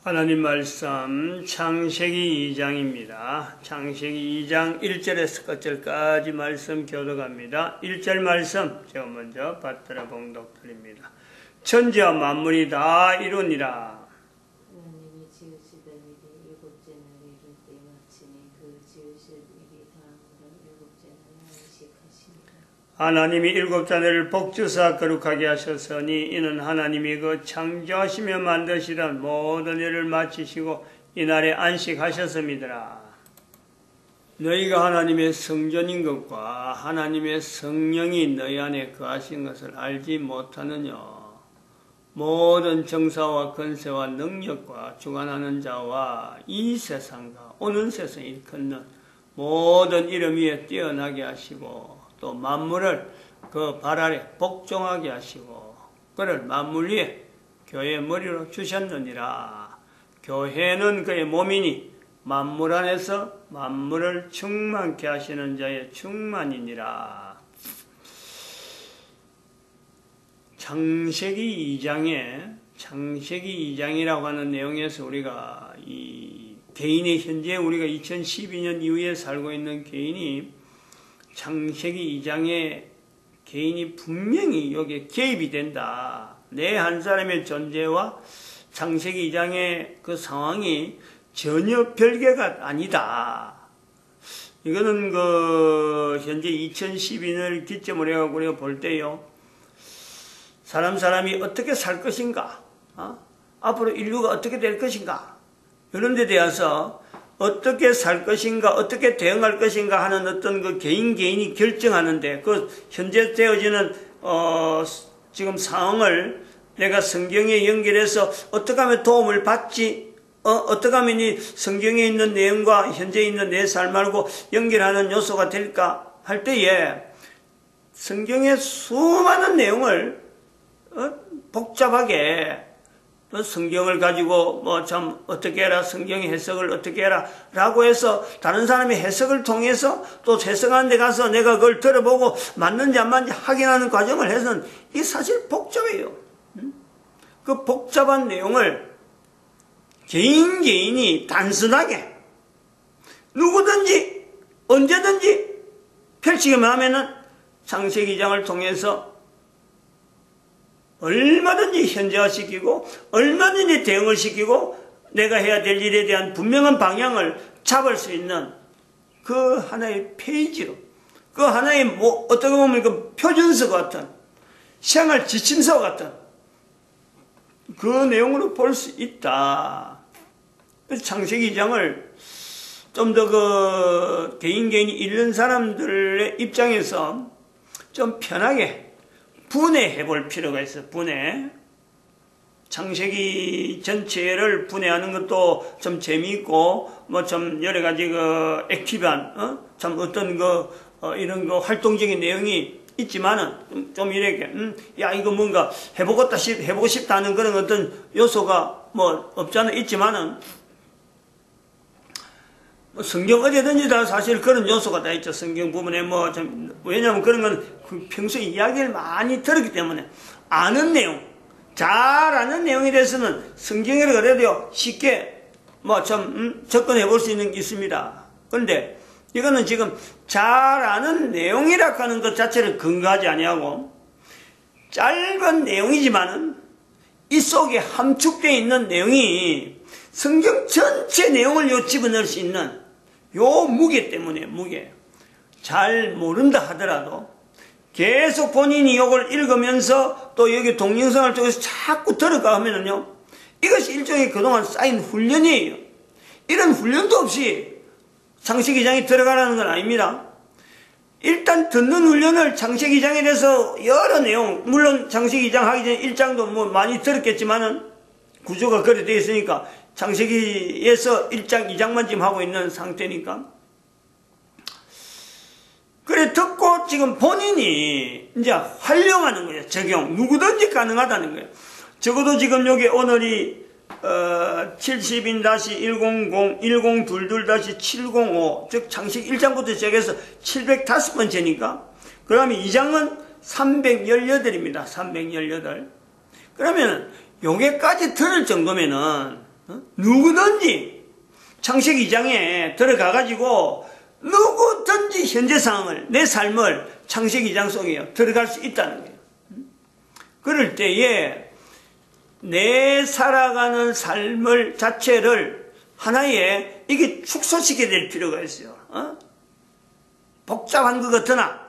하나님 말씀 창세기 2장입니다. 창세기 2장 1절에서 끝절까지 말씀 교독합니다. 1절 말씀 제가 먼저 받들어 봉독드립니다. 천지와 만물이 다 이루니라. 하나님이 지으시던 일이 일곱째 날에 이룰 때 마치니 그 지으실 일이 다음으로 일곱째 날에 안식하시니라. 하나님이 일곱째 날을 복주사 거룩하게 하셨으니 이는 하나님이 그 창조하시며 만드시던 모든 일을 마치시고 이날에 안식하셨음이더라. 너희가 하나님의 성전인 것과 하나님의 성령이 너희 안에 거하신 것을 알지 못하느냐. 모든 정사와 권세와 능력과 주관하는 자와 이 세상과 오는 세상에 일컫는 모든 이름 위에 뛰어나게 하시고 또 만물을 그 발 아래 복종하게 하시고 그를 만물 위에 교회의 머리로 주셨느니라. 교회는 그의 몸이니 만물 안에서 만물을 충만케 하시는 자의 충만이니라. 창세기 2장이라고 하는 내용에서 우리가 이 개인의 현재 우리가 2012년 이후에 살고 있는 개인이 창세기 2장에 개인이 분명히 여기에 개입이 된다. 내 한 사람의 존재와 창세기 2장의 그 상황이 전혀 별개가 아니다. 이거는 그 현재 2012년을 기점으로 해가지고 우리가 볼 때요. 사람이 어떻게 살 것인가? 앞으로 인류가 어떻게 될 것인가? 이런 데 대해서 어떻게 살 것인가, 어떻게 대응할 것인가 하는 어떤 그 개인이 결정하는데, 그 현재 되어지는, 지금 상황을 내가 성경에 연결해서 어떻게 하면 도움을 받지, 어떻게 하면 이 성경에 있는 내용과 현재 있는 내 삶하고 연결하는 요소가 될까 할 때에 성경의 수많은 내용을 복잡하게 성경을 가지고 참 어떻게 해라, 성경의 해석을 어떻게 해라 라고 해서 다른 사람의 해석을 통해서 또 해석하는 데 가서 내가 그걸 들어보고 맞는지 안 맞는지 확인하는 과정을 해서는 이게 사실 복잡해요. 그 복잡한 내용을 개인이 단순하게 누구든지 언제든지 펼치기만 하면은 창세기 2장을 통해서 얼마든지 현재화시키고 얼마든지 대응을 시키고 내가 해야 될 일에 대한 분명한 방향을 잡을 수 있는 그 하나의 페이지로, 그 하나의 어떻게 보면 그 표준서 같은 생활 지침서 같은 그 내용으로 볼 수 있다. 그래서 창세기 2장을 좀 더 그 개인이 읽는 사람들의 입장에서 좀 편하게 분해해 볼 필요가 있어. 분해. 창세기 전체를 분해하는 것도 좀 재미있고, 좀 여러 가지 그 액티브한, 참 어떤 이런 활동적인 내용이 있지만은, 좀 이렇게, 야, 이거 뭔가 해보고 싶다는 그런 어떤 요소가 없잖아, 있지만은, 성경 어디든지 다 사실 그런 요소가 다 있죠. 성경 부분에 왜냐면 그런 건 평소에 이야기를 많이 들었기 때문에 아는 내용, 잘 아는 내용에 대해서는 성경을 그래도 쉽게 접근해 볼 수 있는 게 있습니다. 그런데 이거는 지금 잘 아는 내용이라고 하는 것 자체를 근거하지 아니하고 짧은 내용이지만은 이 속에 함축되어 있는 내용이 성경 전체 내용을 집어넣을 수 있는 요 무게 때문에 잘 모른다 하더라도 계속 본인이 이걸 읽으면서 또 여기 동영상을 통해서 자꾸 들어가 하면은요, 이것이 일종의 그동안 쌓인 훈련이에요. 이런 훈련도 없이 창세기 2장에 들어가라는 건 아닙니다. 일단 듣는 훈련을 창세기 2장에 대해서 여러 내용, 물론 창세기 2장 하기 전에 1장도 많이 들었겠지만은 구조가 그래 되어 있으니까 창세기에서 1장, 2장만 지금 하고 있는 상태니까. 그래, 듣고 지금 본인이 이제 활용하는 거예요. 적용. 누구든지 가능하다는 거예요. 적어도 지금 여기 오늘이, 70-1022-705, 즉, 창세기 1장부터 시작해서 705번째니까. 그 다음에 2장은 318입니다. 318. 그러면, 요게까지 들을 정도면은, 누구든지 창세기 2장에 들어가가지고 누구든지 현재 상황을, 내 삶을 창세기 2장 속에 들어갈 수 있다는 거예요. 그럴 때에 내 살아가는 삶을 자체를 하나의 이게 축소시켜야 될 필요가 있어요. 복잡한 것 같으나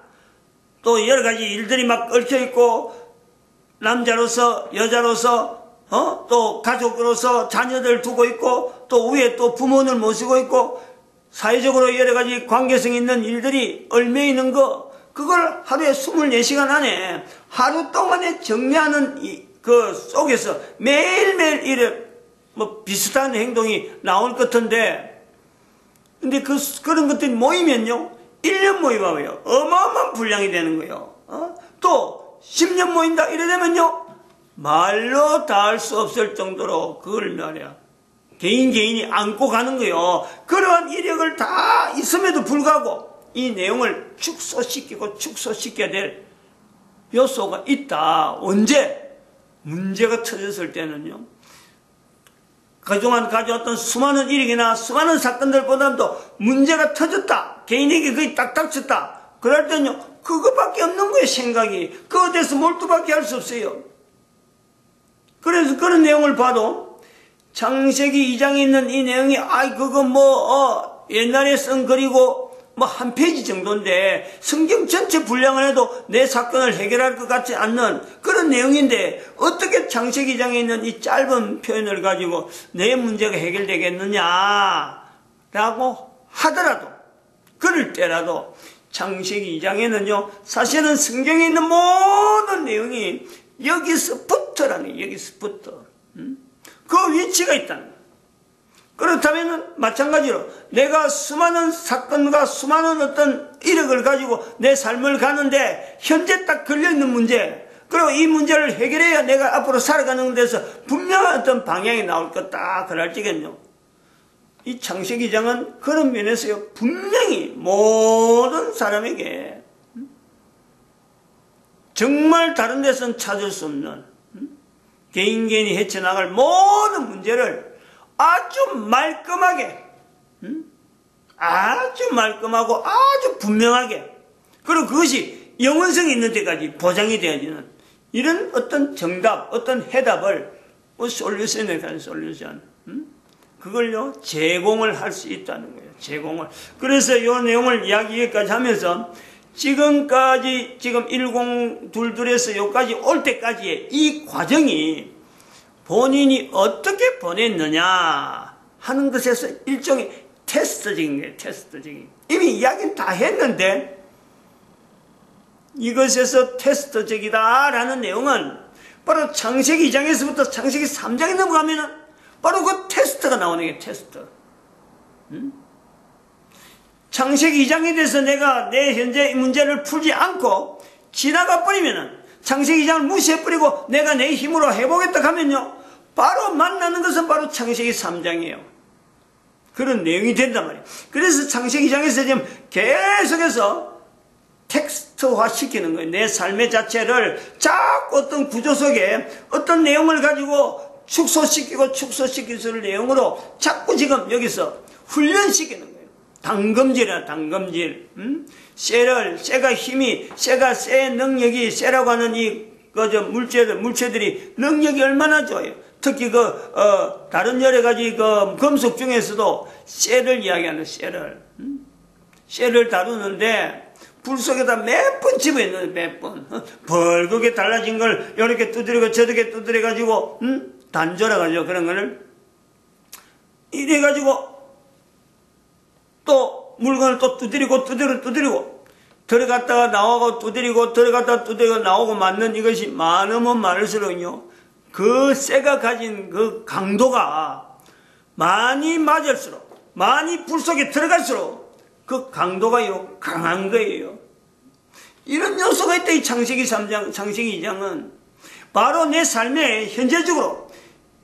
또 여러 가지 일들이 막 얽혀 있고, 남자로서 여자로서 또 가족으로서 자녀들 두고 있고, 또 위에 또 부모를 모시고 있고, 사회적으로 여러 가지 관계성 있는 일들이 얽혀 있는 거, 그걸 하루에 24시간 안에 하루 동안에 정리하는 그 속에서 매일매일 이래 뭐 비슷한 행동이 나올 것 같은데, 근데 그런 것들이 모이면요, 1년 모이면 어마어마한 분량이 되는 거예요. 또 10년 모인다 이래 되면요, 말로 다 할 수 없을 정도로 그걸 말이야, 개인이 안고 가는 거예요. 그러한 이력을 다 있음에도 불구하고 이 내용을 축소시켜야 될 요소가 있다. 언제? 문제가 터졌을 때는요, 그동안 가져왔던 수많은 일이나 수많은 사건들보다도 문제가 터졌다, 개인에게 거의 딱 닥쳤다, 그럴 때는요, 그거밖에 없는 거예요. 생각이 그거 대해서 몰두밖에 할 수 없어요. 그래서 그런 내용을 봐도 창세기 2장에 있는 이 내용이 그거 옛날에 쓴 글이고 한 페이지 정도인데 성경 전체 분량을 해도 내 사건을 해결할 것 같지 않는 그런 내용인데, 어떻게 창세기 2장에 있는 이 짧은 표현을 가지고 내 문제가 해결되겠느냐라고 하더라도, 그럴 때라도 창세기 2장에는요, 사실은 성경에 있는 모든 내용이 여기서부터라는 거예요. 여기서부터. 그 위치가 있다는 거예요. 그렇다면 마찬가지로 내가 수많은 사건과 수많은 어떤 이력을 가지고 내 삶을 가는데 현재 딱 걸려있는 문제, 그리고 이 문제를 해결해야 내가 앞으로 살아가는 데서 분명한 어떤 방향이 나올 거다 그럴 적엔요, 이 창세기 2장은 그런 면에서요, 분명히 모든 사람에게 정말 다른 데서는 찾을 수 없는 개인이 헤쳐나갈 모든 문제를 아주 말끔하게, 아주 말끔하고 아주 분명하게, 그리고 그것이 영원성이 있는 데까지 보장이 되어지는 이런 어떤 정답, 어떤 해답을 솔루션에 관한 솔루션, 그걸요 제공을 할 수 있다는 거예요. 제공을. 그래서 이 내용을 이야기까지 하면서 지금까지 지금 1022에서 여기까지 올 때까지의 이 과정이 본인이 어떻게 보냈느냐 하는 것에서 일종의 테스트적인 거예요. 테스트적인. 이미 이야기는 다 했는데 이것에서 테스트적이다라는 내용은 바로 창세기 2장에서부터 창세기 3장에 넘어가면은 바로 그 테스트가 나오는 게 테스트. 창세기 2장에 대해서 내가 내 현재 문제를 풀지 않고 지나가 버리면은, 창세기 2장을 무시해버리고 내가 내 힘으로 해보겠다 하면요, 바로 만나는 것은 바로 창세기 3장이에요. 그런 내용이 된단 말이에요. 그래서 창세기 2장에서 지금 계속해서 텍스트화 시키는 거예요. 내 삶의 자체를 자꾸 어떤 구조 속에 어떤 내용을 가지고 축소시킬 내용으로 자꾸 지금 여기서 훈련시키는 거예요. 당금질이야, 당금질. 쇠가 힘이, 쇠가 능력이, 쇠라고 하는 물체들이 능력이 얼마나 좋아요. 특히 다른 여러 가지 금속 중에서도 쇠를 이야기하는 쇠를 다루는데 불 속에다 몇 번 집어있는 몇 번. 벌겋게 달라진 걸 이렇게 두드리고 저렇게 두드려가지고, 단절해가지고 그런 거를 이래가지고 또 물건을 또 두드리고 들어갔다가 나오고 두드리고 들어갔다가 두드리고 나오고 맞는 이것이 많으면 많을수록요, 그 쇠가 가진 그 강도가 많이 맞을수록, 많이 불 속에 들어갈수록 그 강도가요 강한 거예요. 이런 요소가 있다. 이 창세기 3장, 창세기 2장은 바로 내 삶에 현재적으로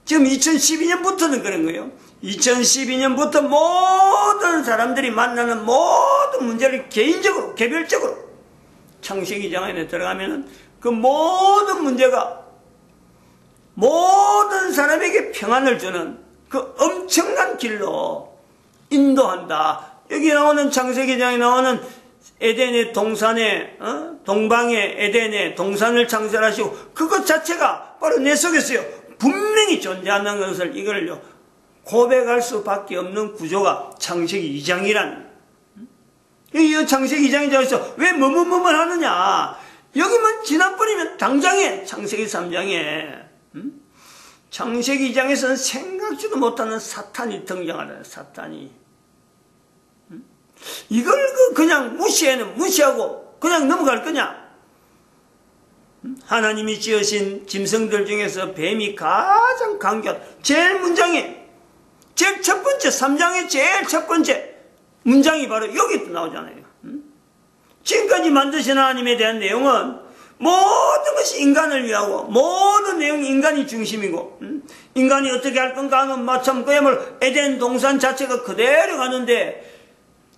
지금 2012년부터는 그런 거예요. 2012년부터 모든 사람들이 만나는 모든 문제를 개인적으로, 개별적으로 창세기 2장 안에 들어가면은 그 모든 문제가 모든 사람에게 평안을 주는 그 엄청난 길로 인도한다. 여기 나오는 창세기 2장에 나오는 에덴의 동산에 동방의 에덴의 동산을 창설하시고 그것 자체가 바로 내 속에서요 분명히 존재하는 것을 이걸요 고백할 수밖에 없는 구조가 창세기 2장이라는. 이 창세기 2장에서 왜 뭐뭐뭐뭘 하느냐. 여기만 지나버리면 당장에 창세기 3장에 창세기 2장에서는 생각지도 못하는 사탄이 등장하잖아요. 사탄이. 이걸 그냥 무시하고 그냥 넘어갈 거냐. 하나님이 지으신 짐승들 중에서 뱀이 가장 강교한 제일 문장에 제일 첫 번째 3장의 제일 첫 번째 문장이 바로 여기 나오잖아요. 지금까지 만드신 하나님에 대한 내용은 모든 것이 인간을 위하고 모든 내용이 인간이 중심이고 인간이 어떻게 할 건가 하는 마참 그야말로 에덴 동산 자체가 그대로 가는데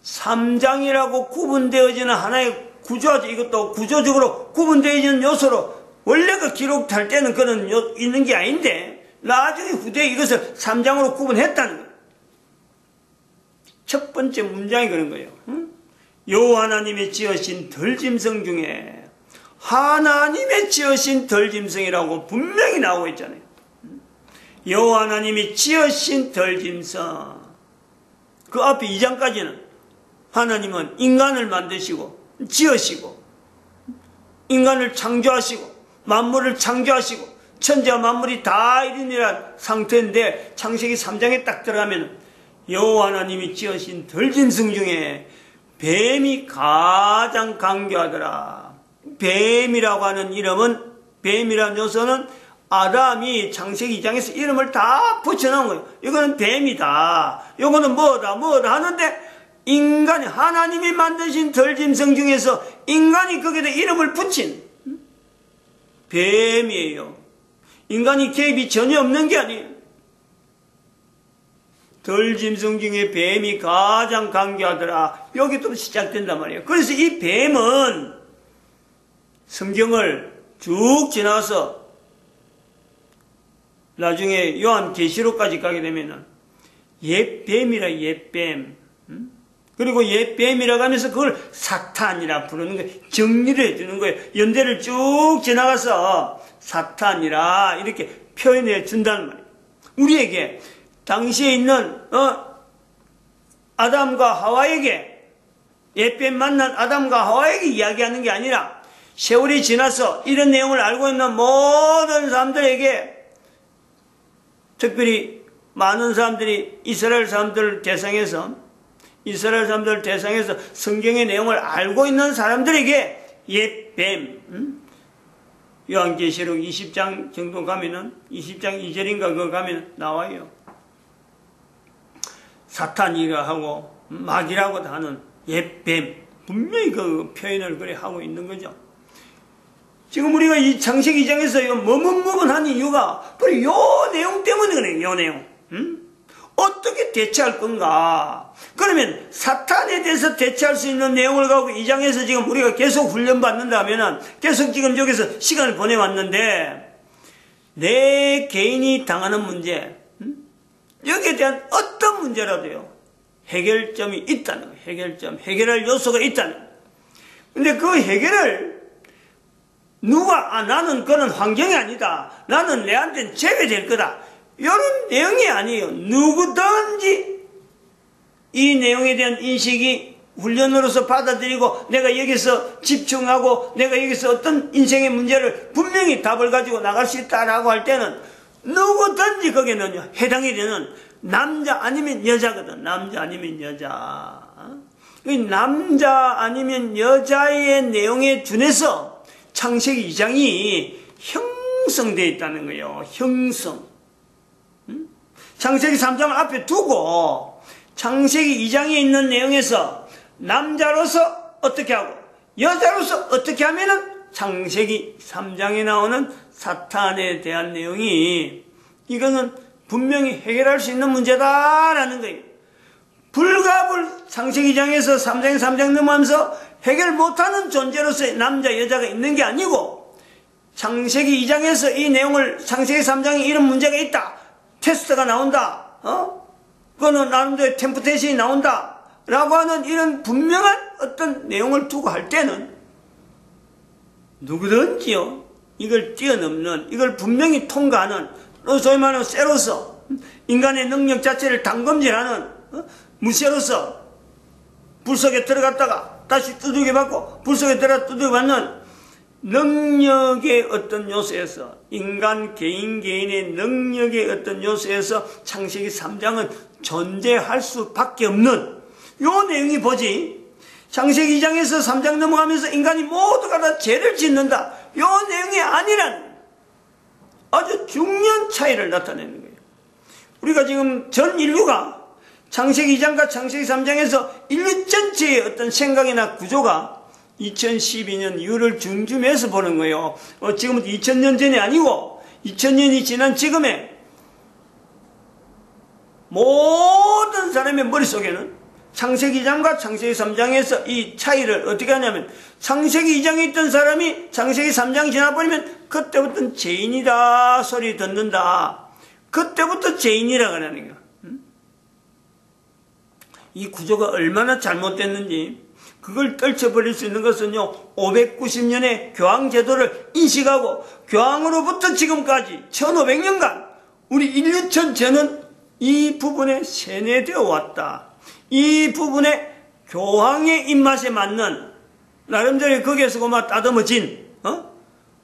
3장이라고 구분되어지는 하나의 구조죠. 이것도 구조적으로 구분되어지는 요소로 원래가 기록할 때는 그런 있는 게 아닌데 나중에 후대에 이것을 3장으로 구분했다는 거예요. 첫 번째 문장이 그런 거예요. 여호와 하나님이 지으신 들짐승 중에 하나님의 지으신 들짐승이라고 분명히 나오고 있잖아요. 여호와 하나님이 지으신 들짐승. 그 앞에 2장까지는 하나님은 인간을 만드시고 지으시고 인간을 창조하시고 만물을 창조하시고 천지와 만물이 다 이르니란 상태인데 창세기 3장에 딱 들어가면 여호와 하나님이 지으신 들짐승 중에 뱀이 가장 강교하더라. 뱀이라고 하는 이름은 뱀이라는 요소는 아담이 창세기 2장에서 이름을 다 붙여놓은 거예요. 이거는 뱀이다. 이거는 뭐다 하는데 인간이 하나님이 만드신 들짐승 중에서 인간이 거기다 이름을 붙인 뱀이에요. 인간이 개입이 전혀 없는 게 아니에요. 들짐승 중에 뱀이 가장 강교하더라. 여기부터 시작된단 말이에요. 그래서 이 뱀은 성경을 쭉 지나서 나중에 요한계시록까지 가게 되면은 옛뱀이라 옛뱀. 그리고 옛뱀이라고 하면서 그걸 사탄이라 부르는 거예요. 정리를 해주는 거예요. 연대를 쭉 지나가서 사탄이라 이렇게 표현해 준다는 말이에요. 우리에게 당시에 있는 아담과 하와에게 옛뱀 만난 아담과 하와에게 이야기하는 게 아니라 세월이 지나서 이런 내용을 알고 있는 모든 사람들에게 특별히 많은 사람들이 이스라엘 사람들 대상에서 성경의 내용을 알고 있는 사람들에게 옛뱀 요한계시록 20장 정도 가면은 20장 2절인가 그거 가면 나와요. 사탄이라 하고 마귀라고도 하는 옛뱀 분명히 그 표현을 그래 하고 있는 거죠. 지금 우리가 이 창세기 2장에서 머뭇머뭇한 이유가 바로 요 내용 때문에 그래요. 요 내용. 어떻게 대처할 건가? 그러면 사탄에 대해서 대처할 수 있는 내용을 가지고 2장에서 지금 우리가 계속 훈련받는다 하면은 계속 지금 여기서 시간을 보내왔는데 내 개인이 당하는 문제 여기에 대한 어떤 문제라도요 해결점이 있다는 거예요. 해결할 요소가 있다는 거예요. 근데 그 해결을 누가 나는 그런 환경이 아니다. 나는 내한테는 제외될 거다. 이런 내용이 아니에요. 누구든지 이 내용에 대한 인식이 훈련으로서 받아들이고 내가 여기서 집중하고 내가 여기서 어떤 인생의 문제를 분명히 답을 가지고 나갈 수 있다라고 할 때는 누구든지 거기에는요 해당이 되는 남자 아니면 여자거든. 남자 아니면 여자. 이 남자 아니면 여자의 내용에 준해서 창세기 2장이 형성되어 있다는 거예요. 형성. 창세기 3장을 앞에 두고 창세기 2장에 있는 내용에서 남자로서 어떻게 하고 여자로서 어떻게 하면은 창세기 3장에 나오는 사탄에 대한 내용이 이거는 분명히 해결할 수 있는 문제다라는 거예요. 불가불 창세기 2장에서 3장 넘어가면서 해결 못하는 존재로서의 남자 여자가 있는 게 아니고 창세기 2장에서 이 내용을 창세기 3장에 이런 문제가 있다. 테스트가 나온다. 그거는 나름대로 템프테이션이 나온다 라고 하는 이런 분명한 어떤 내용을 두고 할 때는 누구든지요 이걸 뛰어넘는, 이걸 분명히 통과하는, 소위 말하는 쇠로서 인간의 능력 자체를 단검질하는 무쇠로서 불 속에 들어갔다가 다시 두들겨 받고 불 속에 들어가 두들겨 받는 능력의 어떤 요소에서, 인간 개인의 능력의 어떤 요소에서 창세기 3장은 존재할 수밖에 없는 요 내용이 뭐지? 창세기 2장에서 3장 넘어가면서 인간이 모두가 다 죄를 짓는다, 요 내용이 아니란 아주 중요한 차이를 나타내는 거예요. 우리가 지금 전 인류가 창세기 2장과 창세기 3장에서 인류 전체의 어떤 생각이나 구조가 2012년 6월 중쯤에서 보는 거예요. 지금은 2000년 전이 아니고 2000년이 지난 지금에 모든 사람의 머릿속에는 창세기 2장과 창세기 3장에서 이 차이를 어떻게 하냐면, 창세기 2장에 있던 사람이 창세기 3장 지나버리면 그때부터 죄인이다 소리 듣는다. 그때부터 죄인이라 그러는 거야. 이 구조가 얼마나 잘못됐는지 그걸 떨쳐버릴 수 있는 것은요, 590년의 교황제도를 인식하고 교황으로부터 지금까지 1500년간 우리 인류 전체는 이 부분에 세뇌되어 왔다. 이 부분에 교황의 입맛에 맞는 나름대로 거기에서 그만 따듬어진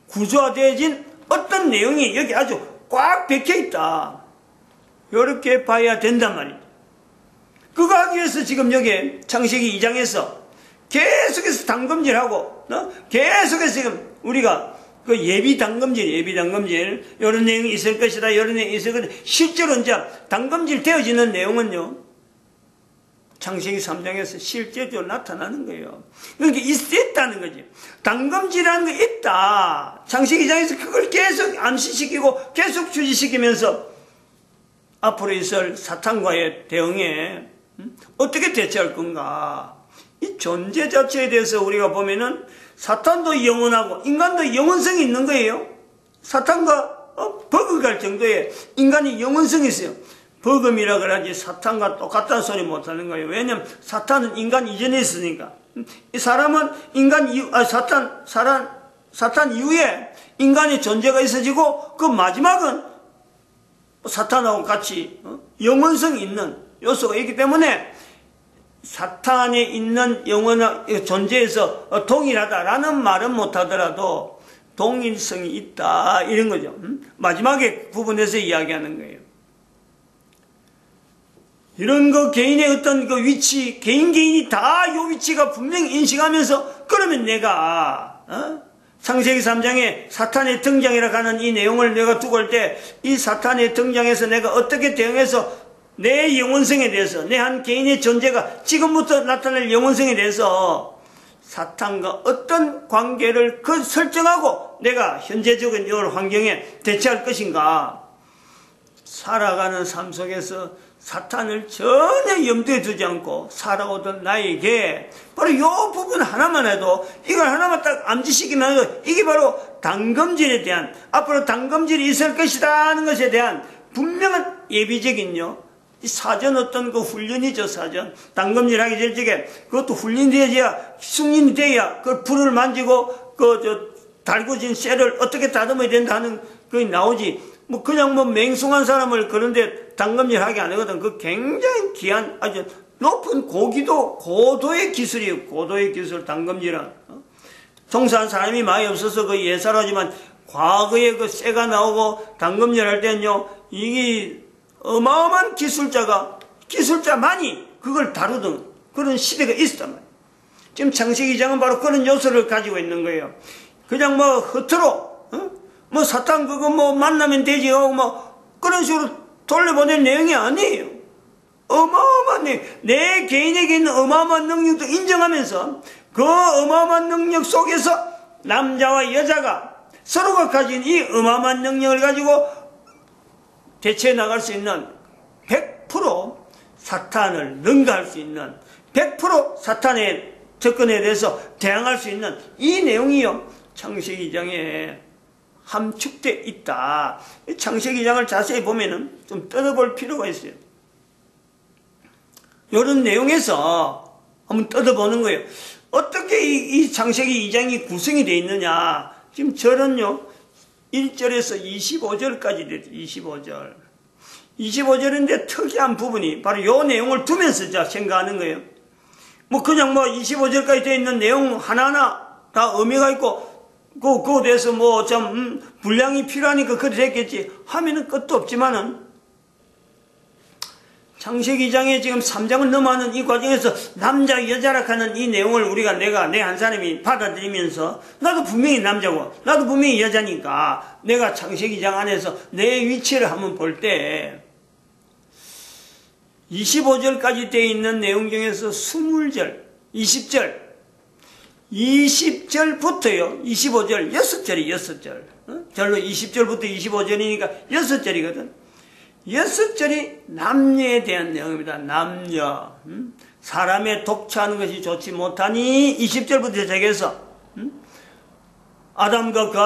구조화되어진 어떤 내용이 여기 아주 꽉 박혀있다. 이렇게 봐야 된단 말이에요. 그거 하기 위해서 지금 여기 창세기 2장에서 계속해서 단검질하고 계속해서 지금 우리가 그 예비 단검질 이런 내용이 있을 것이다, 이런 내용이 있을 것이다. 실제로 이제 단검질 되어지는 내용은요, 창세기 3장에서 실제적으로 나타나는 거예요. 그러니까 있다는 거지. 단검질이라는 게 있다. 창세기 2장에서 그걸 계속 암시시키고 계속 주지시키면서 앞으로 있을 사탄과의 대응에 어떻게 대처할 건가. 이 존재 자체에 대해서 우리가 보면은 사탄도 영원하고 인간도 영원성이 있는 거예요. 사탄과 버금갈 정도의 인간이 영원성이 있어요. 버금이라 그러지 사탄과 똑같다는 소리 못하는 거예요. 왜냐하면 사탄은 인간 이전에 있으니까. 이 사람은 사탄 이후에 인간의 존재가 있어지고 그 마지막은 사탄하고 같이 영원성이 있는 요소가 있기 때문에 사탄에 있는 영원한 존재에서 동일하다라는 말은 못하더라도 동일성이 있다, 이런 거죠. 마지막에 부분에서 이야기하는 거예요. 이런 거 개인의 어떤 그 위치, 개인이 다 요 위치가 분명히 인식하면서, 그러면 내가 창세기 3장에 사탄의 등장이라고 하는 이 내용을 내가 두고 할 때 이 사탄의 등장에서 내가 어떻게 대응해서 내 영원성에 대해서, 내 한 개인의 존재가 지금부터 나타날 영원성에 대해서 사탄과 어떤 관계를 설정하고 내가 현재적인 이 환경에 대처할 것인가. 살아가는 삶 속에서 사탄을 전혀 염두에 두지 않고 살아오던 나에게 바로 이 부분 하나만 해도, 이걸 하나만 딱 암시시키면 해도 이게 바로 단검질에 대한, 앞으로 단검질이 있을 것이다 하는 것에 대한 분명한 예비적인요, 이 사전 어떤 그 훈련이죠, 사전. 단검질 하기 전에 그것도 훈련이 돼야, 승인이 돼야 그 불을 만지고 달궈진 쇠를 어떻게 다듬어야 된다 하는 그게 나오지. 그냥 맹숭한 사람을 그런데 단검질 하게 안 하거든. 그 굉장히 귀한 아주 높은 고도의 기술이에요. 고도의 기술, 단검질은. 종사한 사람이 많이 없어서 그 예사라지만 과거에 그 쇠가 나오고 단검질 할 때는요, 이게 어마어마한 기술자만이 그걸 다루던 그런 시대가 있었단 말이에요. 지금 창세기 2장은 바로 그런 요소를 가지고 있는 거예요. 그냥 허투루, 사탄 그거 만나면 되지, 그런 식으로 돌려보낼 내용이 아니에요. 어마어마한 내용, 내 개인에게 있는 어마어마한 능력도 인정하면서 그 어마어마한 능력 속에서 남자와 여자가 서로가 가진 이 어마어마한 능력을 가지고 대체해 나갈 수 있는 100% 사탄을 능가할 수 있는 100% 사탄의 접근에 대해서 대항할 수 있는 이 내용이요, 창세기 2장에 함축되어 있다. 창세기 2장을 자세히 보면은 좀 떠나볼 필요가 있어요. 이런 내용에서 한번 뜯어보는 거예요. 어떻게 이 창세기 2장이 구성이 되어 있느냐. 지금 절은요, 1절에서 25절까지 됐죠. 25절. 25절인데 특이한 부분이 바로 이 내용을 두면서 생각하는 거예요. 뭐 그냥 뭐 25절까지 되어 있는 내용 하나하나 다 의미가 있고, 그거에 대해서 뭐 좀 분량이 필요하니까 그렇게 됐겠지 하면은 끝도 없지만은, 창세기 2장에 지금 3장을 넘어가는 이 과정에서 남자 여자라 하는 이 내용을 내 한 사람이 받아들이면서, 나도 분명히 남자고 나도 분명히 여자니까 내가 창세기 2장 안에서 내 위치를 한번 볼 때 25절까지 되어 있는 내용 중에서 20절, 20절, 20절부터요, 25절, 6절이 6절. 절로 20절부터 25절이니까 6절이거든. 6절이 남녀에 대한 내용입니다. 남녀. 사람의 독차하는 것이 좋지 못하니 20절부터 시작해서 아담과 그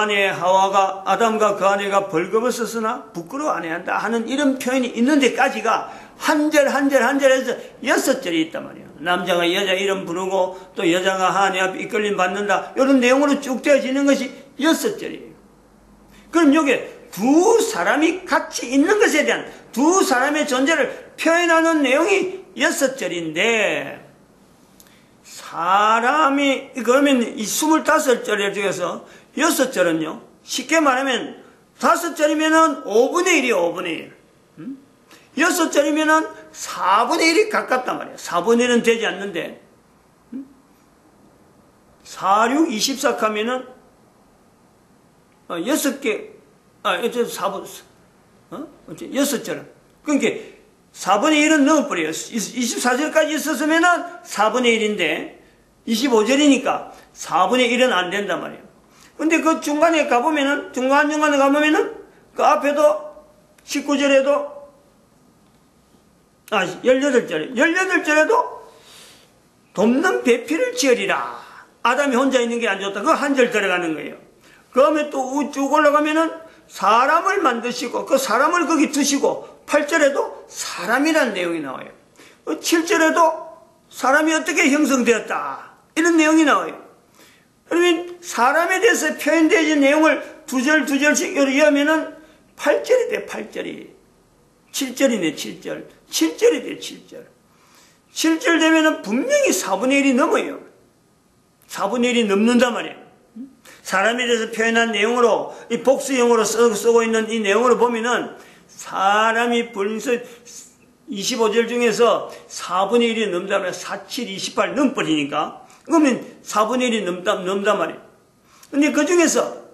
아내가 벌거벗었으나 부끄러워 안 해야 한다 하는 이런 표현이 있는 데까지가 한 절 한 절에서 6절이 있단 말이에요. 남자가 여자 이름 부르고 또 여자가 아내 앞에 이끌림 받는다, 이런 내용으로 쭉 되어지는 것이 6절이에요. 그럼 여기에 두 사람이 같이 있는 것에 대한 두 사람의 존재를 표현하는 내용이 6절인데, 사람이, 그러면 이 25절 중에서 6절은요, 쉽게 말하면 5절이면은 5분의 1이에요, 5분의 1. 6절이면은 4분의 1이 가깝단 말이에요. 4분의 1은 되지 않는데, 4, 6, 24 하면은, 6개, 4분, 6절. 그러니까 4분의 1은 넣어버려요. 24절까지 있었으면은 4분의 1인데, 25절이니까 4분의 1은 안 된단 말이에요. 근데 그 중간에 가보면은, 중간에 가보면은, 그 앞에도 19절에도, 18절에도 돕는 배필을 지으리라. 아담이 혼자 있는 게 안 좋다. 그거 한 절 들어가는 거예요. 그 다음에 또 쭉 올라가면은 사람을 만드시고 그 사람을 거기 두시고, 8절에도 사람이라는 내용이 나와요. 7절에도 사람이 어떻게 형성되었다, 이런 내용이 나와요. 그러면 사람에 대해서 표현되어진 내용을 두 절씩 이어면은 8절이 돼. 8절이 7절이네. 7절이 돼. 7절 되면은 분명히 4분의 1이 넘어요. 4분의 1이 넘는단 말이에요. 사람에 대해서 표현한 내용으로, 이 복수형으로 쓰고 있는 이 내용으로 보면은, 사람이 벌써 25절 중에서 4분의 1이 넘단 말이에요. 4, 7, 28 넘버리니까. 그러면 4분의 1이 넘단 말이에요. 근데 그 중에서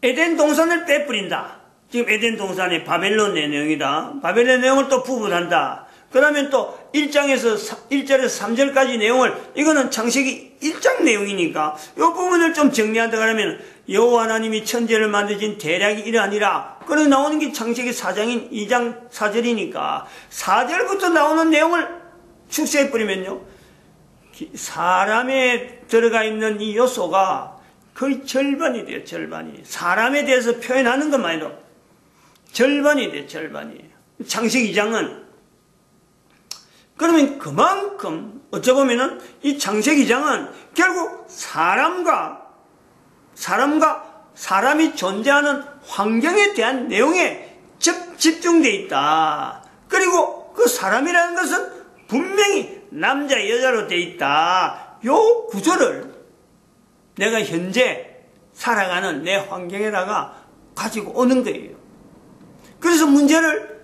에덴 동산을 빼버린다. 지금 에덴 동산이 바벨론의 내용이다. 바벨론의 내용을 또 부분한다. 그러면 또 1절에서 3절까지 내용을, 이거는 창세기 1장 내용이니까 이 부분을 좀 정리한다 그러면, 여호와 하나님이 천지를 만드신 대략이 이러하니라, 그래 나오는 게 창세기 4장인 2장 4절이니까 4절부터 나오는 내용을 축소해버리면요, 사람에 들어가 있는 이 요소가 거의 절반이 돼요. 절반이. 사람에 대해서 표현하는 것만으로 절반이 돼요. 절반이. 창세기 2장은, 그러면 그만큼 어쩌보면은 이 창세기 2장은 결국 사람이 존재하는 환경에 대한 내용에 집중되어 있다. 그리고 그 사람이라는 것은 분명히 남자 여자로 되어 있다. 요 구조를 내가 현재 살아가는 내 환경에다가 가지고 오는 거예요. 그래서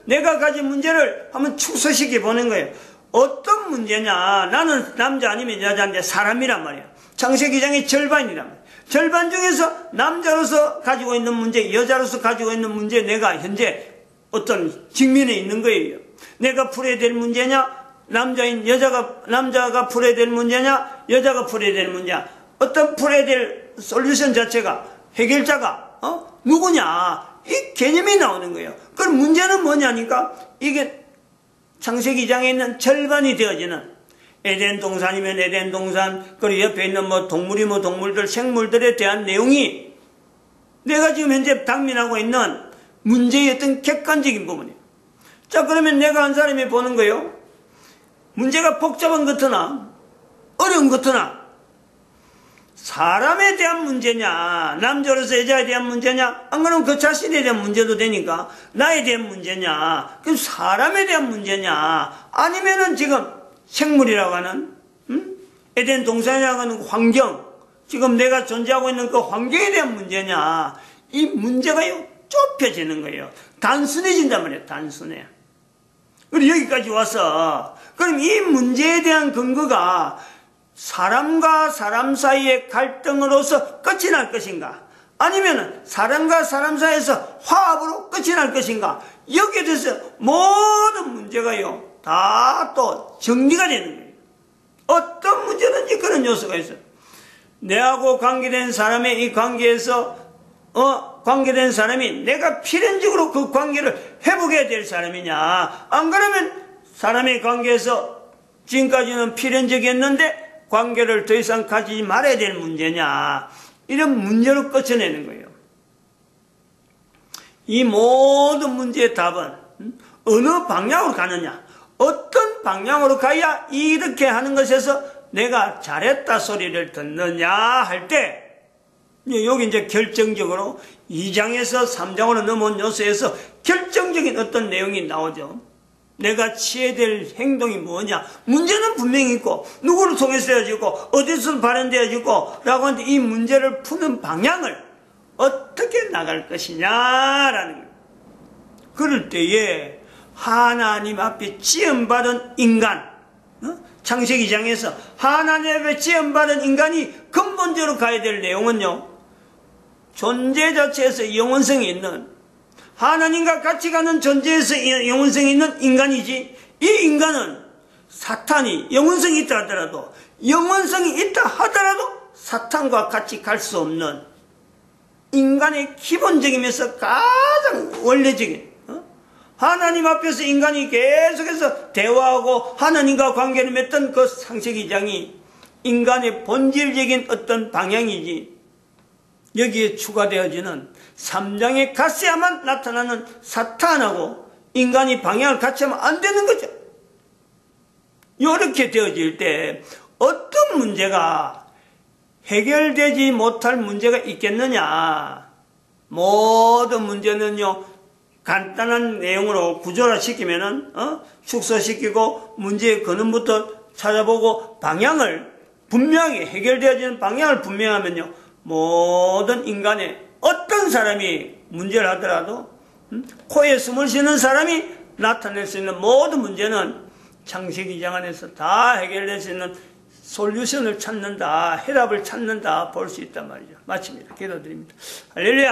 내가 가진 문제를 한번 축소시켜 보는 거예요. 어떤 문제냐? 나는 남자 아니면 여자인데 사람이란 말이야. 창세기 2장의 절반이란 말이야. 절반 중에서 남자로서 가지고 있는 문제, 여자로서 가지고 있는 문제, 내가 현재 어떤 직면에 있는 거예요. 내가 풀어야 될 문제냐? 남자가 풀어야 될 문제냐? 여자가 풀어야 될 문제냐? 어떤 풀어야 될 솔루션 자체가, 해결자가, 누구냐? 이 개념이 나오는 거예요. 그럼 문제는 뭐냐니까, 이게 창세기 2장에 있는 절반이 되어지는, 에덴 동산이면 에덴 동산, 그리고 옆에 있는 동물들, 생물들에 대한 내용이 내가 지금 현재 당면하고 있는 문제의 어떤 객관적인 부분이에요. 자, 그러면 내가 한 사람이 보는 거예요. 문제가 복잡한 것이나 어려운 것이나 사람에 대한 문제냐, 남자로서 여자에 대한 문제냐, 안 그러면 그 자신에 대한 문제도 되니까 나에 대한 문제냐, 그럼 사람에 대한 문제냐, 아니면은 지금 생물이라고 하는 에덴 동산이라고 하는 환경, 지금 내가 존재하고 있는 그 환경에 대한 문제냐, 이 문제가요 좁혀지는 거예요. 단순해진단 말이에요. 단순해. 그리고 여기까지 와서 그럼 이 문제에 대한 근거가 사람과 사람 사이의 갈등으로서 끝이 날 것인가, 아니면 사람과 사람 사이에서 화합으로 끝이 날 것인가, 여기에 대해서 모든 문제가요 다 또 정리가 되는 거예요. 어떤 문제든지 그런 요소가 있어요. 내하고 관계된 사람의 이 관계에서 관계된 사람이 내가 필연적으로 그 관계를 회복해야 될 사람이냐, 안 그러면 사람의 관계에서 지금까지는 필연적이었는데 관계를 더 이상 가지지 말아야 될 문제냐, 이런 문제로 끝쳐내는 거예요. 이 모든 문제의 답은 어느 방향으로 가느냐, 어떤 방향으로 가야 이렇게 하는 것에서 내가 잘했다 소리를 듣느냐 할 때, 여기 이제 결정적으로 2장에서 3장으로 넘어온 요소에서 결정적인 어떤 내용이 나오죠. 내가 취해야 될 행동이 뭐냐, 문제는 분명히 있고 누구를 통해서 해야지고 어디서 발현되어지고 라고 하는데 이 문제를 푸는 방향을 어떻게 나갈 것이냐라는 거예요. 그럴 때에 하나님 앞에 지음받은 인간, 창세기 2장에서 하나님 앞에 지음받은 인간이 근본적으로 가야 될 내용은요, 존재 자체에서 영원성이 있는, 하나님과 같이 가는 존재에서 영원성이 있는 인간이지, 이 인간은 사탄이 영원성이 있다 하더라도, 영원성이 있다 하더라도 사탄과 같이 갈 수 없는 인간의 기본적이면서 가장 원래적인, 하나님 앞에서 인간이 계속해서 대화하고 하나님과 관계를 맺던 그 창세기 2장이 인간의 본질적인 어떤 방향이지, 여기에 추가되어지는 3장에 갔어야만 나타나는 사탄하고 인간이 방향을 같이 하면 안 되는 거죠. 이렇게 되어질 때 어떤 문제가 해결되지 못할 문제가 있겠느냐. 모든 문제는요, 간단한 내용으로 구조화시키면은, 축소시키고 문제의 근원부터 찾아보고 방향을 분명히, 해결되어지는 방향을 분명하면요, 모든 인간의 어떤 사람이 문제를 하더라도 코에 숨을 쉬는 사람이 나타낼 수 있는 모든 문제는 창세기 2장 안에서 다 해결될 수 있는 솔루션을 찾는다, 해답을 찾는다 볼 수 있단 말이죠. 마칩니다. 기도드립니다. 할렐루야.